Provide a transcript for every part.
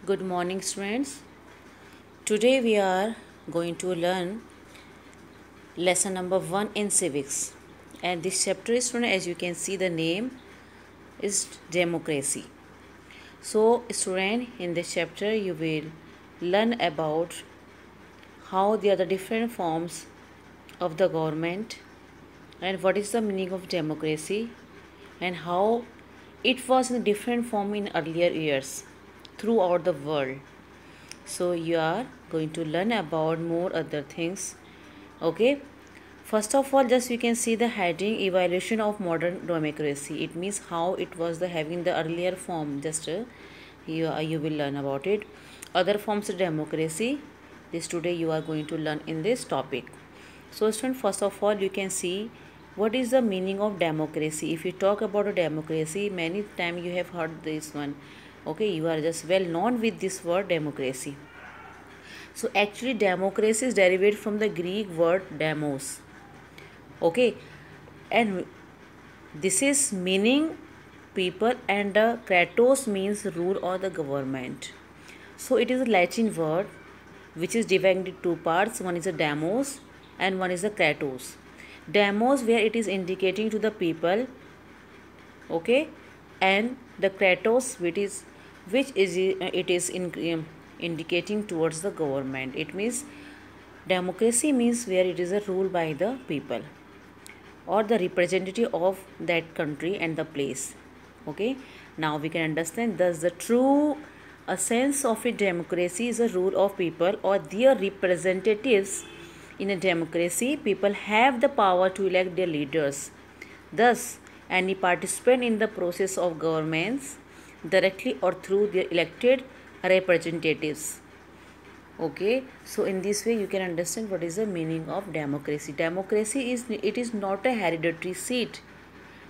Good morning, students. Today we are going to learn lesson number 1 in civics. And this chapter is, student, as you can see, the name is democracy. So, student, in this chapter you will learn about how there are the different forms of the government and what is the meaning of democracy and how it was in different form in earlier years throughout the world. So you are going to learn about more other things. Okay, first of all, just you can see the heading evaluation of modern democracy. It means how it was the having the earlier form. Just you will learn about it. Other forms of democracy, this today you are going to learn in this topic. So student, first of all, you can see what is the meaning of democracy. If you talk about a democracy, many times you have heard this one. Okay, you are just well known with this word democracy. So actually democracy is derived from the Greek word demos. Okay, and this is meaning people, and the kratos means rule or the government. So it is a Latin word which is divided into two parts. One is a demos and one is a kratos. Demos, where it is indicating to the people, okay, and the kratos which is it is indicating towards the government. It means democracy means where it is a rule by the people or the representative of that country and the place. Okay, now we can understand thus the true essence of a democracy is a rule of people or their representatives. In a democracy, people have the power to elect their leaders. Thus, any participant in the process of governments directly or through their elected representatives. Okay, so in this way you can understand what is the meaning of democracy. Democracy is not a hereditary seat.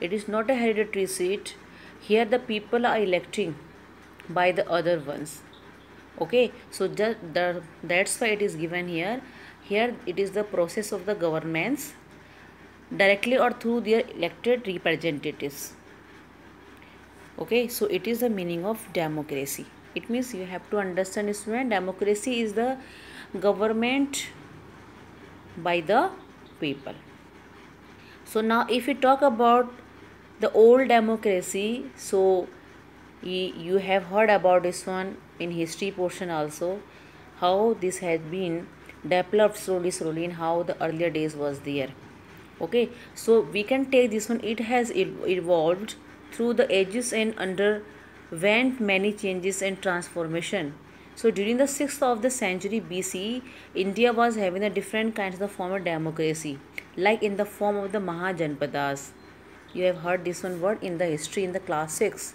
It is not a hereditary seat. Here the people are electing by the other ones. Okay, so that's why it is given here. Here it is the process of the governments directly or through their elected representatives. Okay, so it is the meaning of democracy. It means you have to understand, student, democracy is the government by the people. So now if we talk about the old democracy, so you have heard about this one in history portion also, how this has been developed slowly and how the earlier days was there. Okay, so we can take this one, it has evolved through the ages and underwent many changes and transformation. So during the 6th of the century BC, India was having a different kinds of form of democracy, like in the form of the Mahajanpadas. You have heard this one word in the history in the class 6.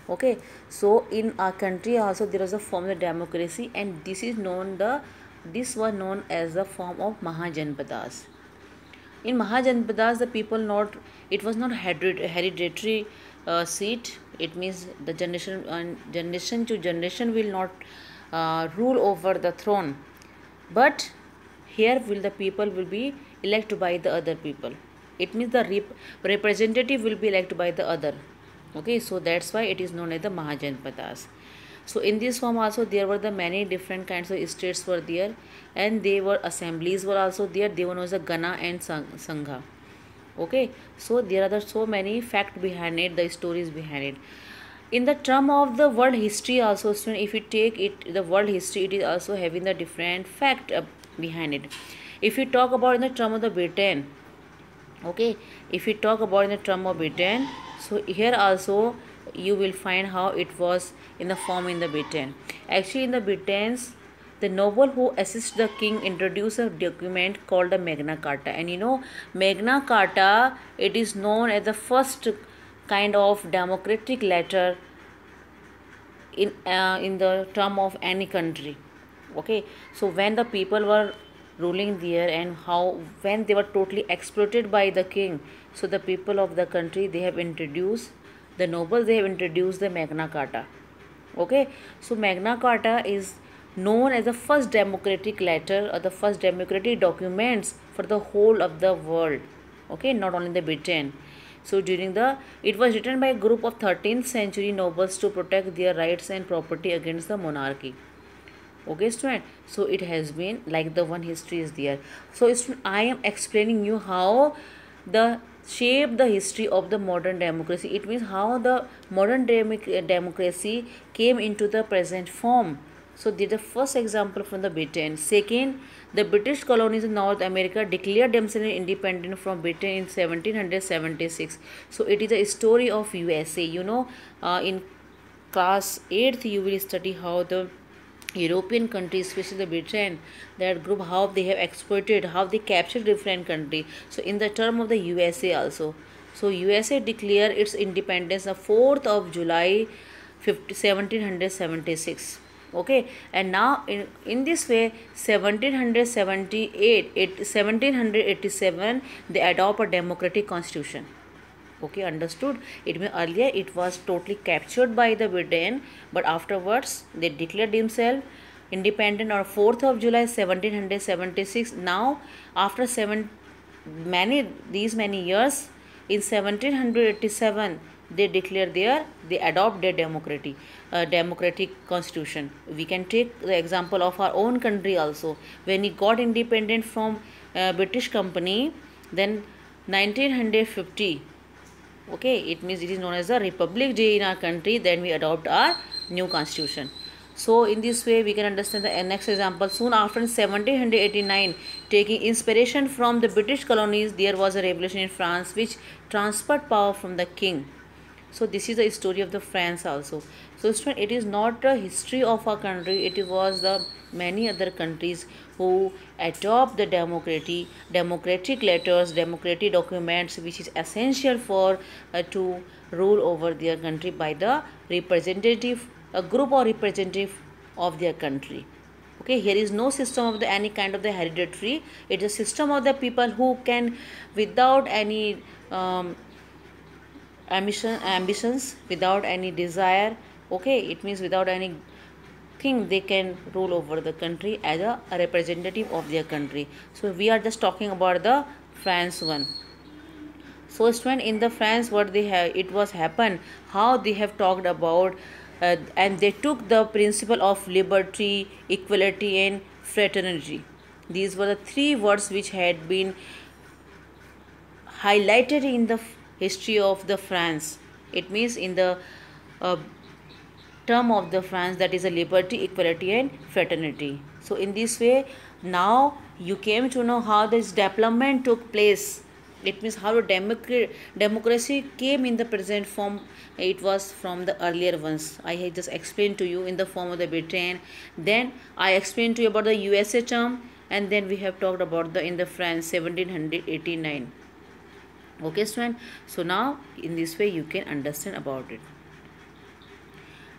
Okay, so in our country also there is a form of democracy, and this was known as the form of Mahajanpadas. In Mahajanpadas, the people it was not hereditary seat. It means the generation to generation will not rule over the throne, but here the people will be elected by the other people. It means the representative will be elected by the other. Okay, so that's why it is known as the Mahajanpadas. So in this form also there were the many different kinds of states were there, and they were assemblies were also there. They were known as the Gana and Sangha. Okay, so there are so many fact behind it, the stories behind it. In the term of the world history also, if you take it the world history, it is also having the different fact behind it. If you talk about in the term of the Britain, okay, if you talk about in the term of Britain, so here also you will find how it was in the form in the Britain. Actually in the Britons, the noble who assist the king introduced a document called the Magna Carta. And you know, Magna Carta, it is known as the first kind of democratic letter in the term of any country. Okay, so when the people were ruling there and how when they were totally exploited by the king, so the people of the country, they have introduced, the nobles, they have introduced the Magna Carta. Okay, so Magna Carta is known as the first democratic letter or the first democratic documents for the whole of the world. Okay, not only the Britain. So it was written by a group of 13th century nobles to protect their rights and property against the monarchy. Okay, student. So it has been like the one history is there. So student, I am explaining you how the shape the history of the modern democracy. It means how the modern democracy came into the present form. So this is the first example from the Britain. Second, the British colonies in North America declared themselves independent from Britain in 1776. So it is a story of USA. In class 8th you will study how the European countries, especially the Britain, that group, how they have exploited, how they captured different country. So in the term of the USA also. So USA declared its independence the 4th of July 1776. Okay, and now in this way 1787 they adopt a democratic constitution. Okay, understood. It means earlier it was totally captured by the Britain, but afterwards they declared themselves independent on 4th of July 1776. Now after many years, in 1787 they adopt their democratic constitution. We can take the example of our own country also. When it got independent from British company, then 1950. Okay, it means it is known as the Republic Day in our country. Then we adopt our new constitution. So in this way we can understand the next example. Soon after, in 1789, taking inspiration from the British colonies, there was a revolution in France which transferred power from the king. So this is the story of the France also. So student, it is not the history of our country, it was the many other countries who adopt the democratic letters, democratic documents, which is essential for to rule over their country by the representative, a group or representative of their country. Okay, here is no system of the any kind of the hereditary. It is a system of the people who can, without any ambitions, without any desire. Okay, it means without any thing they can rule over the country as a representative of their country. So we are just talking about the France one. So student, in the France, what they have, it was happened, how they have talked about and they took the principle of liberty, equality and fraternity. These were the three words which had been highlighted in the history of the France. It means in the term of the France, that is a liberty, equality and fraternity. So in this way, now you came to know how this development took place. It means how the democracy came in the present form. It was from the earlier ones. I had just explained to you in the form of the Britain. Then I explained to you about the USA term, and then we have talked about the in the France 1789. Okay student, so now in this way you can understand about it.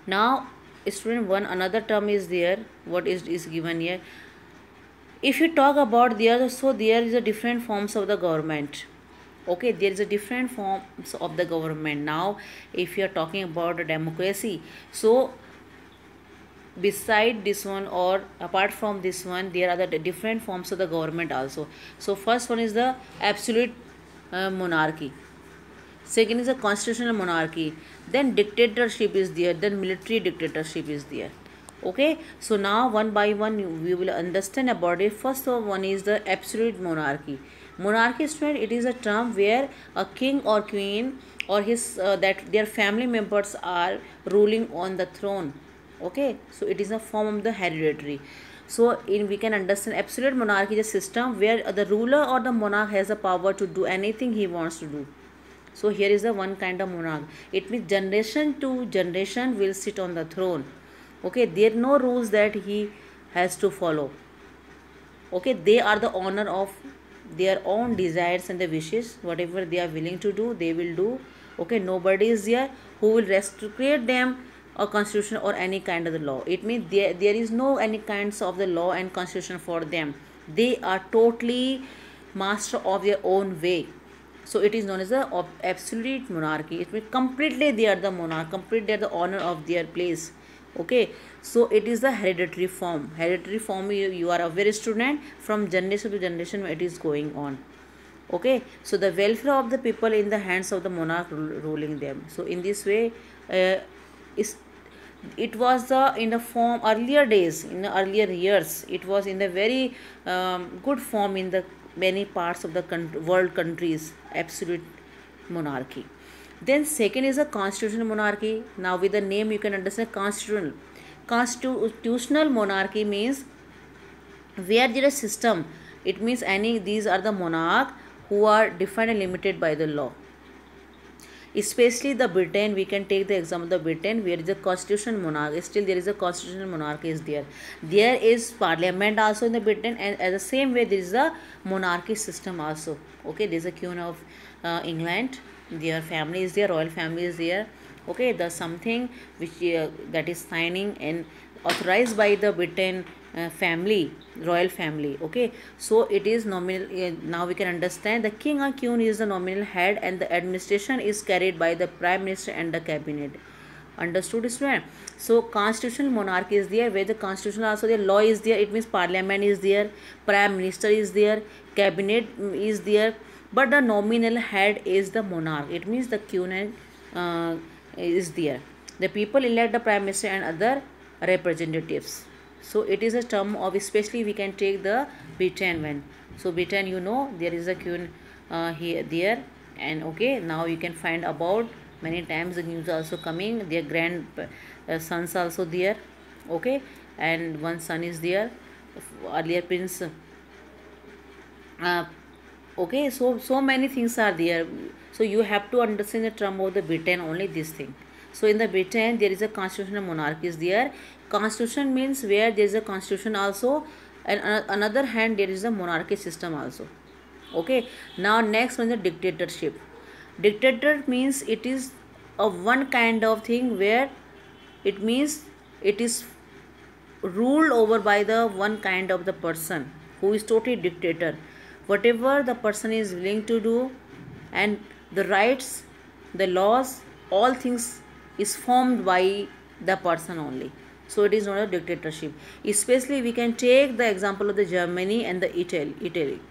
Now student, one another term is there. What is given here? If you talk about there, so there is a different forms of the government. Okay, there is a different forms of the government. Now if you are talking about a democracy, so beside this one or apart from this one, there are the different forms of the government also. So first one is the absolute monarchy. Second is a constitutional monarchy. Then dictatorship is there. Then military dictatorship is there. Okay, so now one by one we will understand about it. First one is the absolute monarchy. Monarchy, student, it is a term where a king or queen or his that their family members are ruling on the throne. Okay, so it is a form of the hereditary. So we can understand absolute monarchy is a system where the ruler or the monarch has the power to do anything he wants to do. So here is the one kind of monarch. It means generation to generation will sit on the throne. Okay, there are no rules that he has to follow. Okay, they are the owner of their own desires and the wishes. Whatever they are willing to do, they will do. Okay, nobody is there who will restrict them a constitution or any kind of the law. It means there is no any kinds of the law and constitution for them. They are totally master of their own way. So it is known as the absolute monarchy. It means completely they are the monarch, completely they are the owner of their place. Okay, so it is the hereditary form. Hereditary form, you are a very student, from generation to generation it is going on. Okay, so the welfare of the people in the hands of the monarch ruling them. So in this way, uh, is it was the in the form earlier days, in the earlier years, it was in the very good form in the many parts of the world countries, absolute monarchy. Then second is a constitutional monarchy. Now with the name you can understand constitutional monarchy means where there is a system. It means any these are the monarch who are defined and limited by the law. Especially the Britain, we can take the example of the Britain where is a constitutional monarch. Still there is a constitutional monarchy is there. There is parliament also in the Britain, and at the same way there is a monarchy system also. Okay, there is a queen of England. Their family is there, royal family is there. Okay, the something which that is signing and authorized by the Britain family, royal family. Okay, so it is nominal. Now we can understand the king or queen is the nominal head, and the administration is carried by the prime minister and the cabinet. Understood, student? So constitutional monarchy is there, where the constitution also the law is there. It means parliament is there, prime minister is there, cabinet is there, but the nominal head is the monarch. It means the queen and is there. The people elect the prime minister and other representatives. So it is a term of, especially we can take the Britain one. So Britain, you know, there is a queen here there, and okay, now you can find about many times the news also coming. Their grand sons also there. Okay, and one son is there, earlier prince. Okay, so many things are there. So you have to understand the term of the Britain only this thing. So in the Britain there is a constitutional monarchy is there. Constitution means where there is a constitution also, and another hand there is a monarchy system also. Okay, now next one is the dictatorship. Dictator means it is a one kind of thing where it means it is ruled over by the one kind of the person who is totally dictator. Whatever the person is willing to do, and the rights, the laws, all things is formed by the person only. So it is not a dictatorship. Especially we can take the example of the Germany and the Italy.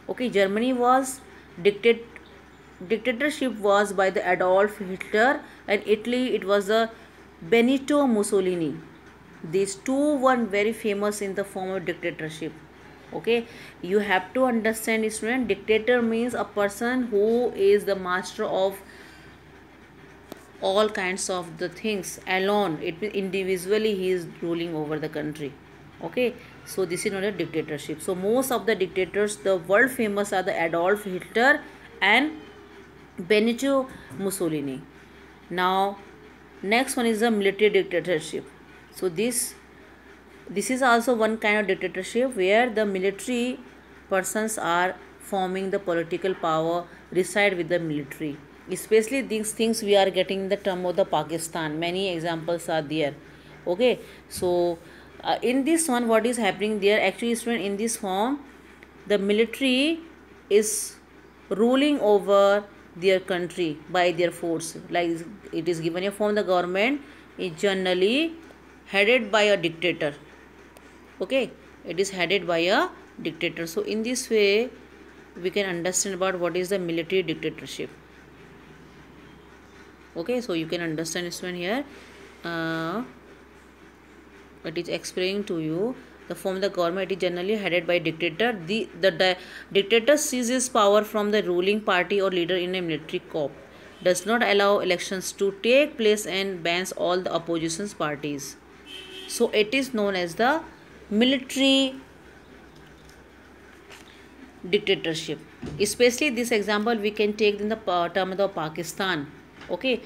Okay, Germany was dictatorship was by the Adolf Hitler, and Italy it was the Benito Mussolini. These two were very famous in the form of dictatorship. Okay, you have to understand, student, dictator means a person who is the master of all kinds of the things alone. It individually he is ruling over the country. Okay, so this is not a dictatorship. So most of the dictators, the world famous, are the Adolf Hitler and Benito Mussolini. Now next one is the military dictatorship. So this is also one kind of dictatorship where the military persons are forming the political power, reside with the military. Especially these things we are getting in the term of the Pakistan. Many examples are there. Okay, so in this one what is happening there, actually student, in this form the military is ruling over their country by their force. Like it is given a form, the government is generally headed by a dictator. Okay, it is headed by a dictator. So in this way we can understand about what is the military dictatorship. Okay, so you can understand this one here. It is explaining to you the form of the government is generally headed by dictator. The dictator seizes power from the ruling party or leader in a military coup, does not allow elections to take place, and bans all the opposition parties. So it is known as the military dictatorship. Especially this example we can take in the term of the Pakistan. Okay,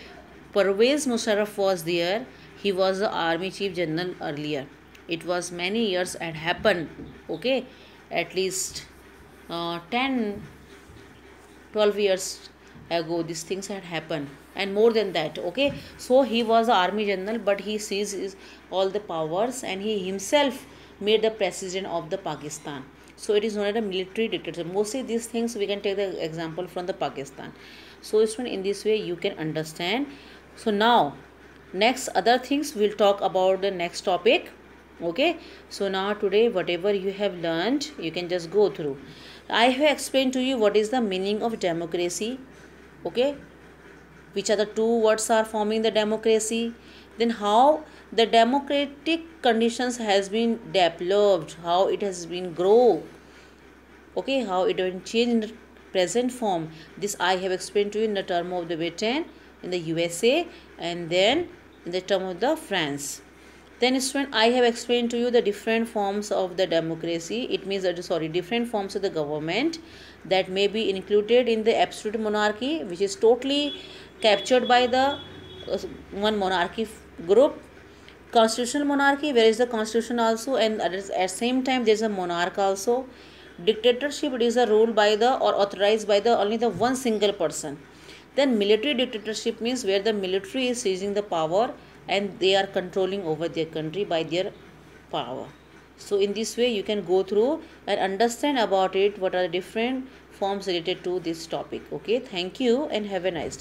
Pervez Musharraf was there. He was the army chief general earlier. It was many years had happened. Okay, at least 10 12 years ago these things had happened, and more than that. Okay, so he was the army general, but he seized all the powers and he himself made the president of the Pakistan. So it is not a military dictatorship. Mostly these things we can take the example from the Pakistan. So student, in this way you can understand. So now next other things we'll talk about the next topic. Okay, so now today whatever you have learned you can just go through. I have explained to you what is the meaning of democracy. Okay, which are the two words are forming the democracy, then how the democratic conditions has been developed, how it has been grow, okay, how it will change in the present form. This I have explained to you in the term of the Britain in the USA, and then in the term of the France. Then student, I have explained to you the different forms of the democracy. It means that, sorry, different forms of the government that may be included in the absolute monarchy, which is totally captured by the one monarchy group. Constitutional monarchy, where is the constitution also, and at the same time there is a monarch also. Dictatorship, it is a rule by the or authorized by the only the one single person. Then military dictatorship means where the military is seizing the power and they are controlling over their country by their power. So in this way you can go through and understand about it, what are the different forms related to this topic. Okay, thank you and have a nice day.